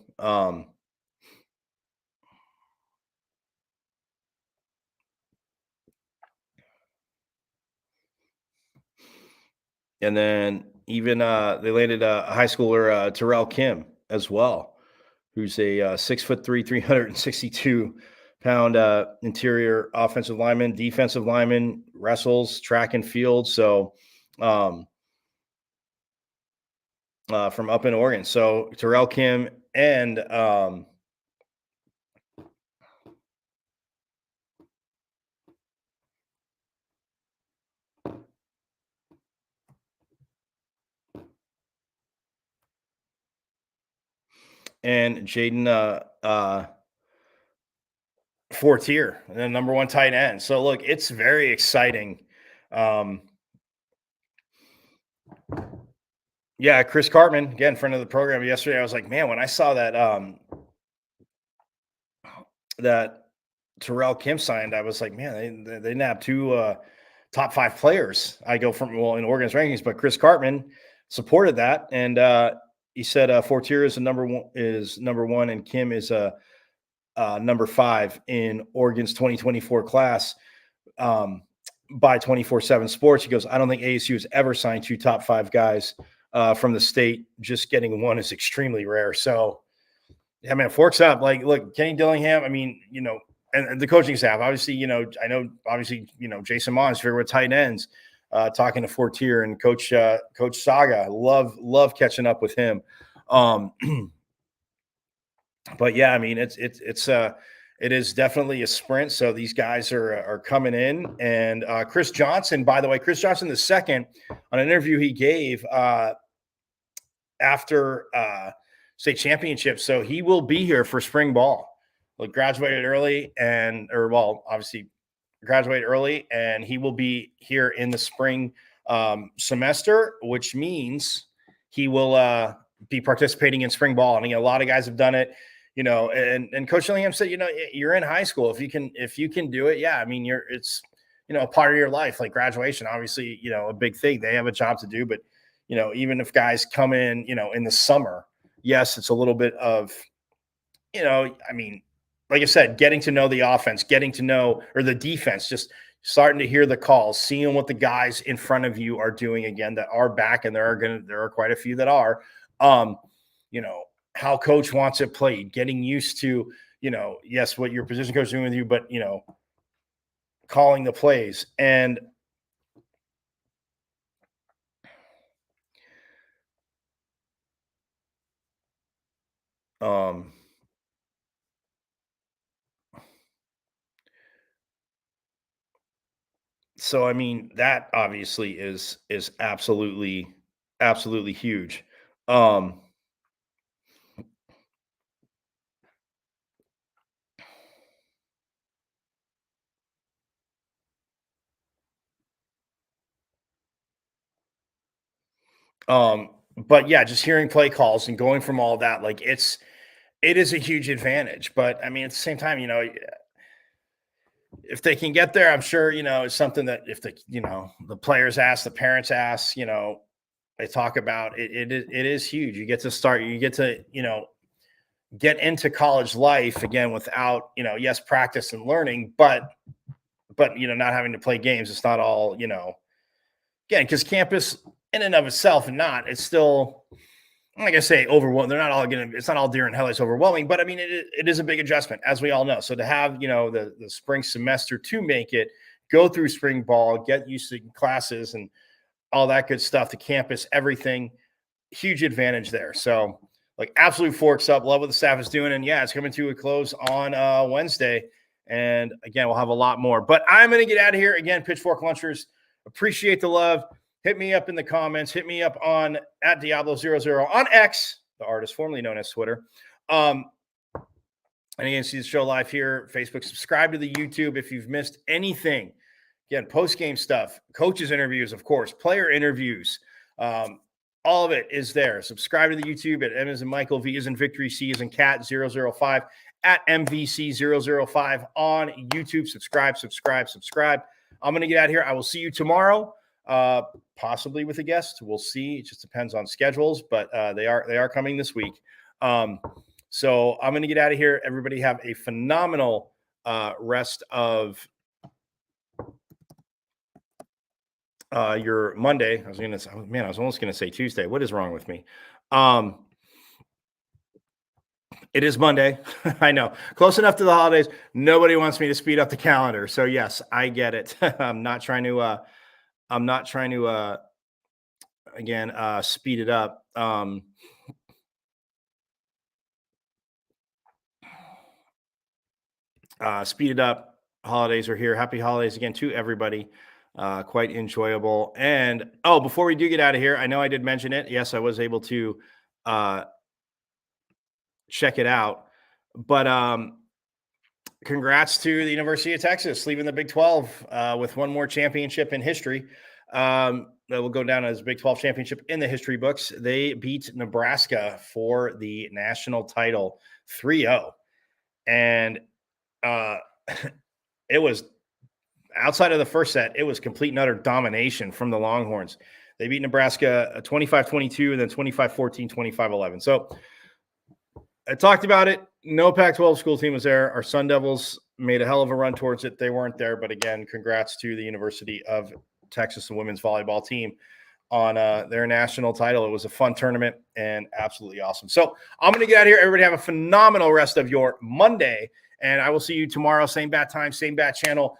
And then even they landed a high schooler, Terrell Kim, as well, who's a 6'3", 362-pound interior offensive lineman, defensive lineman, wrestles, track and field. So from up in Oregon. So Terrell Kim and Jaden Fortier, the number one tight end. So look, it's very exciting. Yeah, Chris Cartman, again, friend of the program. Yesterday, I was like, man, when I saw that that Terrell Kim signed, I was like, man, they nabbed two top 5 players. I go from, well, in Oregon's rankings, but Chris Cartman supported that, and he said Fortier is number one, and Kim is number 5 in Oregon's 2024 class by 24/7 Sports. He goes, I don't think ASU has ever signed 2 top 5 guys from the state. Just getting one is extremely rare. So, yeah, man, forks up. Like, look, Kenny Dillingham. I mean, and the coaching staff. Obviously, I know. Obviously, Jason Mons here with tight ends. Talking to Fortier and Coach Saga. Love catching up with him. But yeah, I mean, it is definitely a sprint. So these guys are coming in, and Chris Johnson, by the way, Chris Johnson the second, on an interview he gave after state championship. So he will be here for spring ball. Like, graduated early, obviously graduated early, and he will be here in the spring semester, which means he will be participating in spring ball. And a lot of guys have done it. And Coach Dillingham said, you're in high school. If you can do it, yeah. I mean, it's a part of your life, like graduation, obviously, a big thing. They have a job to do, but even if guys come in, in the summer, yes, it's a little bit of, I mean, like I said, getting to know the offense, getting to know, or the defense, just starting to hear the calls, seeing what the guys in front of you are doing again that are back, and there are quite a few that are, how coach wants it played, getting used to, yes, what your position coach is doing with you, but, calling the plays. And so, I mean, that obviously is absolutely huge. But yeah, just hearing play calls and going from all that, like, it is a huge advantage. But I mean, at the same time, if they can get there, I'm sure, it's something that if the players ask, the parents ask, they talk about it. It is huge. You get to get into college life again without, yes, practice and learning, but not having to play games. It's not all, again, because campus in and of itself it's still, like I say, overwhelming. They're not all it's not all deer and headlights overwhelming, but I mean, it is a big adjustment, as we all know. So to have, the spring semester to make it, go through spring ball, get used to classes and all that good stuff, the campus, everything, huge advantage there. So, like, absolute forks up. Love what the staff is doing. And yeah, it's coming to a close on Wednesday. And again, we'll have a lot more. But I'm going to get out of here. Again, Pitchfork Lunchers, appreciate the love. Hit me up in the comments. Hit me up on @Diablo00 on X, the artist formerly known as Twitter. And again, see the show live here, Facebook. Subscribe to the YouTube if you've missed anything. Again, post-game stuff, coaches interviews, of course, player interviews. All of it is there. Subscribe to the YouTube at M as in Michael, V as in Victory, C as in Cat 005 @MVC005 on YouTube. Subscribe. I'm going to get out of here. I will see you tomorrow, possibly with a guest. We'll see. It just depends on schedules, but they are coming this week. So I'm going to get out of here. Everybody have a phenomenal rest of your Monday. I was almost going to say Tuesday. What is wrong with me? It is Monday. I know. Close enough to the holidays. Nobody wants me to speed up the calendar. So yes, I get it. I'm not trying to speed it up. Speed it up. Holidays are here. Happy holidays again to everybody. Quite enjoyable. And before we do get out of here, I know I did mention it. Yes, I was able to check it out. But congrats to the University of Texas leaving the Big 12 with one more championship in history. That will go down as Big 12 championship in the history books. They beat Nebraska for the national title 3-0. And it was outside of the first set, it was complete and utter domination from the Longhorns. They beat Nebraska 25-22 and then 25-14, 25-11. So I talked about it. No Pac-12 school team was there. Our Sun Devils made a hell of a run towards it. They weren't there, but again, congrats to the University of Texas and women's volleyball team on their national title. It was a fun tournament and absolutely awesome. So I'm going to get out of here. Everybody have a phenomenal rest of your Monday, and I will see you tomorrow. Same bat time, same bat channel.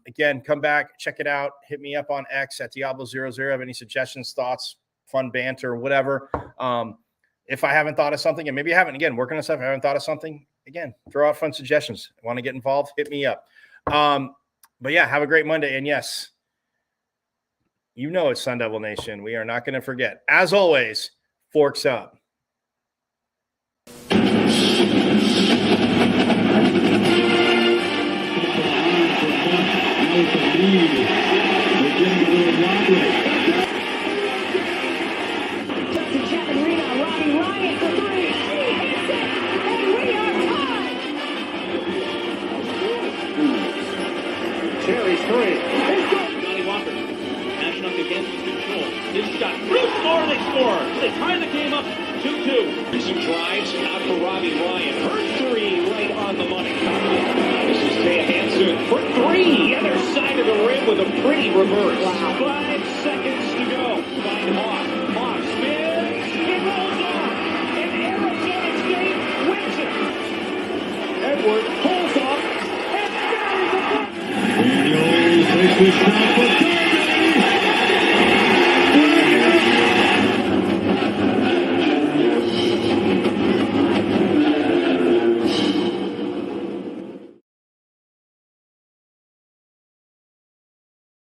Again, come back, check it out. Hit me up on X at Diablo00. Have any suggestions, thoughts, fun banter, whatever. If I haven't thought of something, and maybe I haven't, again, working on stuff, I haven't thought of something, again, throw out fun suggestions. Want to get involved? Hit me up. But yeah, have a great Monday. And yes, you know it's Sun Devil Nation. We are not going to forget. As always, forks up. Cherry's three. Johnny Walker matching up against control. His shot. Bruce score, they score. They tie the game up 2-2. Some drives out for Robbie Ryan. Her three right on the money. This is Taya Hansen for three. Other side of the rim with a pretty reverse. Wow. 5 seconds to go. Find Hawk. Hawk spins. It rolls off. And Arizona State wins it. Edwards pulls off. And buries the block. And he takes his shot.